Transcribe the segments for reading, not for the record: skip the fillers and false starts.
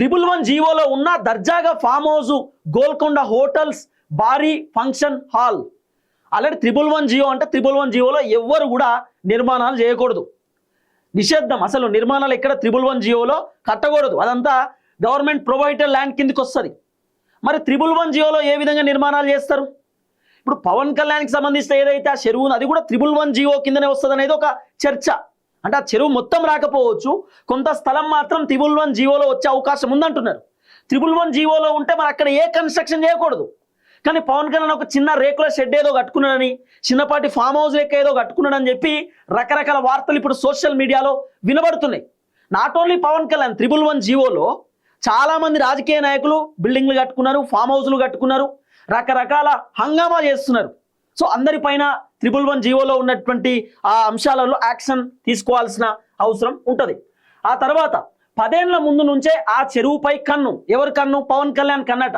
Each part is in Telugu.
111 జీవోలో ఉన్న దర్జాగా ఫామ్ హౌస్, గోల్కొండ హోటల్స్, భారీ ఫంక్షన్ హాల్. ఆల్రెడీ 111 జియో అంటే 111 జియోలో ఎవ్వరు కూడా నిర్మాణాలు చేయకూడదు, నిషేధం. అసలు నిర్మాణాలు ఎక్కడ 111 జియోలో కట్టకూడదు, అదంతా గవర్నమెంట్ ప్రొవైడెడ్ ల్యాండ్ కిందకి వస్తుంది. మరి 111 జియోలో ఏ విధంగా నిర్మాణాలు చేస్తారు? ఇప్పుడు పవన్ కళ్యాణ్కి సంబంధించిన ఏదైతే ఆ చెరువు అది కూడా 111 జియో కిందనే వస్తుంది అనేది ఒక చర్చ. అంటే ఆ చెరువు మొత్తం రాకపోవచ్చు, కొంత స్థలం మాత్రం 111 జియోలో వచ్చే అవకాశం ఉందంటున్నారు. 111 జియోలో ఉంటే మరి అక్కడ ఏ కన్స్ట్రక్షన్ చేయకూడదు. కానీ పవన్ కళ్యాణ్ ఒక చిన్న రేకుల షెడ్ ఏదో కట్టుకున్నాడని, చిన్నపాటి ఫామ్ హౌస్ లెక్క ఏదో కట్టుకున్నాడని చెప్పి రకరకాల వార్తలు ఇప్పుడు సోషల్ మీడియాలో వినబడుతున్నాయి. నాట్ ఓన్లీ పవన్ కళ్యాణ్, 111 జియోలో చాలామంది రాజకీయ నాయకులు బిల్డింగ్లు కట్టుకున్నారు, ఫామ్ హౌస్లు కట్టుకున్నారు, రకరకాల హంగామా చేస్తున్నారు. సో అందరిపైన 111 జియోలో ఉన్నటువంటి ఆ అంశాలలో యాక్షన్ తీసుకోవాల్సిన అవసరం ఉంటుంది. ఆ తర్వాత 10 ఏళ్ల ముందు నుంచే ఆ చెరువుపై కన్ను. ఎవరి కన్ను? పవన్ కళ్యాణ్ కన్నట.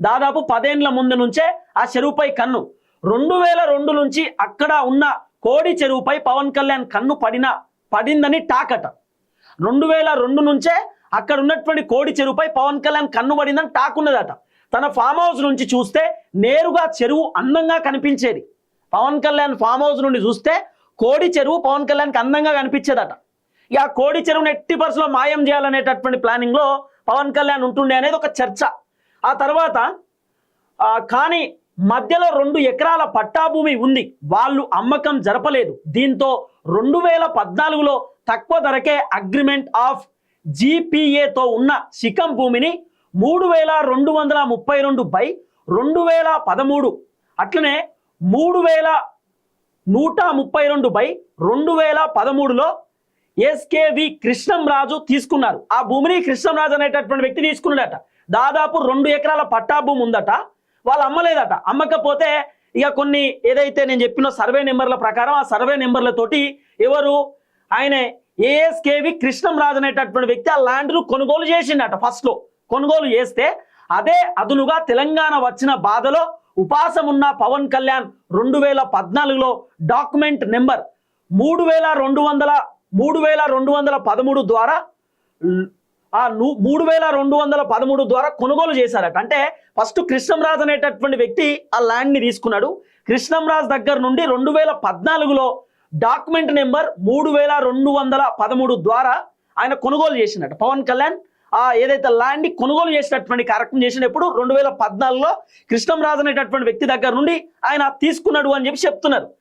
దాదాపు 10 ఏళ్ల ముందు నుంచే ఆ చెరువుపై కన్ను. 2002 నుంచి అక్కడ ఉన్న కోడి చెరువుపై పవన్ కళ్యాణ్ కన్ను పడిందని టాకట. 2002 నుంచే అక్కడ ఉన్నటువంటి కోడి చెరువుపై పవన్ కళ్యాణ్ కన్ను పడిందని టాక్ ఉన్నదట. తన ఫామ్ హౌస్ నుంచి చూస్తే నేరుగా చెరువు అందంగా కనిపించేది. పవన్ కళ్యాణ్ ఫామ్ హౌస్ నుండి చూస్తే కోడి చెరువు పవన్ కళ్యాణ్కి అందంగా కనిపించేదట. ఇక ఆ కోడి చెరువుని ఎట్టి పరిస్థితుల్లో మాయం చేయాలనేటటువంటి ప్లానింగ్లో పవన్ కళ్యాణ్ ఉంటుండే అనేది ఒక చర్చ. ఆ తర్వాత కానీ మధ్యలో 2 ఎకరాల పట్టాభూమి ఉంది, వాళ్ళు అమ్మకం జరపలేదు. దీంతో 2014లో తక్కువ ధరకే అగ్రిమెంట్ ఆఫ్ జీపీఏతో ఉన్న శిఖం భూమిని 3232/2013 అట్లనే 3132/2013లో ఎస్కేవి కృష్ణంరాజు తీసుకున్నారు. ఆ భూమిని కృష్ణంరాజు అనేటటువంటి వ్యక్తి తీసుకున్నాడట. దాదాపు 2 ఎకరాల పట్టా భూమి ఉందట, వాళ్ళు అమ్మలేదట. అమ్మకపోతే ఇక కొన్ని ఏదైతే నేను చెప్పిన సర్వే నెంబర్ల ప్రకారం ఆ సర్వే నెంబర్లతోటి ఎవరు ఆయన ఏఎస్కేవి కృష్ణంరాజు అనేటటువంటి వ్యక్తి ఆ ల్యాండ్ను కొనుగోలు చేసిండట. ఫస్ట్లో కొనుగోలు చేస్తే అదే అదునుగా తెలంగాణ వచ్చిన బాధలో ఉపాసం ఉన్న పవన్ కళ్యాణ్ 2014లో డాక్యుమెంట్ నెంబర్ 3213 ద్వారా 3213 ద్వారా కొనుగోలు చేశారట. అంటే ఫస్ట్ కృష్ణంరాజు అనేటటువంటి వ్యక్తి ఆ ల్యాండ్ని తీసుకున్నాడు. కృష్ణంరాజు దగ్గర నుండి 2014లో డాక్యుమెంట్ నెంబర్ 3213 ద్వారా ఆయన కొనుగోలు చేసినట్టు పవన్ కళ్యాణ్ ఏదైతే ల్యాండ్ కొనుగోలు చేసినటువంటి కార్యక్రమం చేసినప్పుడు 2014లో కృష్ణంరాజు అనేటటువంటి వ్యక్తి దగ్గర నుండి ఆయన తీసుకున్నాడు అని చెప్పి చెప్తున్నారు.